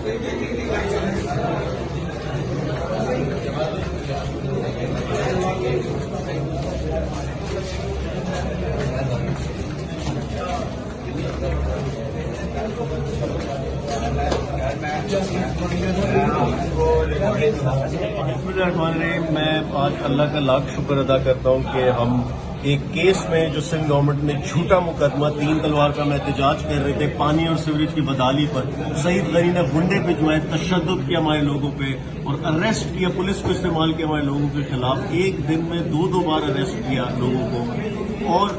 بسمillahirrahmanirrahim. میں آج اللہ کا لاکھ شکر ادا کرتا ہوں کہ ہم ایک کیس میں جو سندھ گورنمنٹ نے جھوٹا مقدمہ 3 تلوار کا میں احتجاج کر رہے تھے پانی اور سیوریج کی بدحالی پر، سعید غنی نے گنڈے بھجوائے، تشدد کیا ہمارے لوگوں پہ اور اریسٹ کیا، پولیس کو استعمال کیا ہمارے لوگوں کے خلاف، ایک دن میں 2 بار اریسٹ کیا لوگوں کو، اور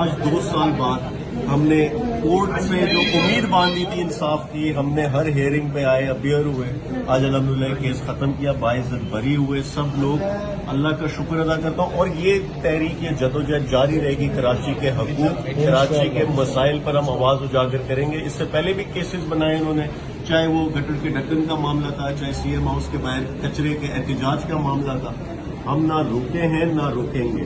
آج 2 سال بعد ہم نے کورٹ سے جو امید باندھی تھی انصاف کی، ہم نے ہر ہیئرنگ پہ آئے، اپیئر ہوئے، آج الحمدللہ کیس ختم کیا، باعزت بری ہوئے سب لوگ، اللہ کا شکر ادا کرتا ہوں، اور یہ تحریک یہ جدوجہد جاری رہے گی، کراچی کے حقوق، کراچی کے مسائل پر ہم آواز اجاگر کریں گے۔ اس سے پہلے بھی کیسز بنائے انہوں نے، چاہے وہ گٹر کے ڈھکن کا معاملہ تھا، چاہے سی ایم ہاؤس کے باہر کچرے کے احتجاج کا معاملہ تھا، ہم نہ رکے ہیں نہ رکیں گے۔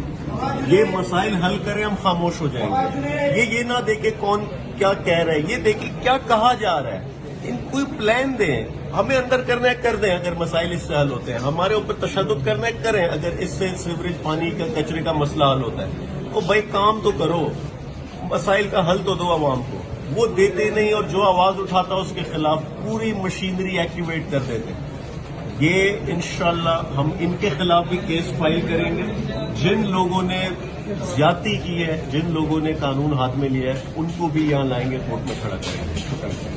یہ مسائل حل کریں، ہم خاموش ہو جائیں گے۔ یہ نہ دیکھیں کون کیا کہہ رہا ہے، یہ دیکھیں کیا کہا جا رہا ہے، ان کوئی پلان دیں، ہمیں اندر کرنا ہے کر دیں، اگر مسائل اس سے حل ہوتے ہیں، ہمارے اوپر تشدد کرنا ہے کریں، اگر اس سے سیوریج پانی کا کچرے کا مسئلہ حل ہوتا ہے تو بھائی کام تو کرو، مسائل کا حل تو دو عوام کو، وہ دیتے نہیں، اور جو آواز اٹھاتا اس کے خلاف پوری مشینری ایکٹیویٹ کر دیتے ہیں۔ یہ انشاءاللہ ہم ان کے خلاف بھی کیس فائل کریں گے، جن لوگوں نے زیادتی کی ہے، جن لوگوں نے قانون ہاتھ میں لیا ہے، ان کو بھی یہاں لائیں گے، کورٹ میں کھڑا کریں گے۔ شکریہ۔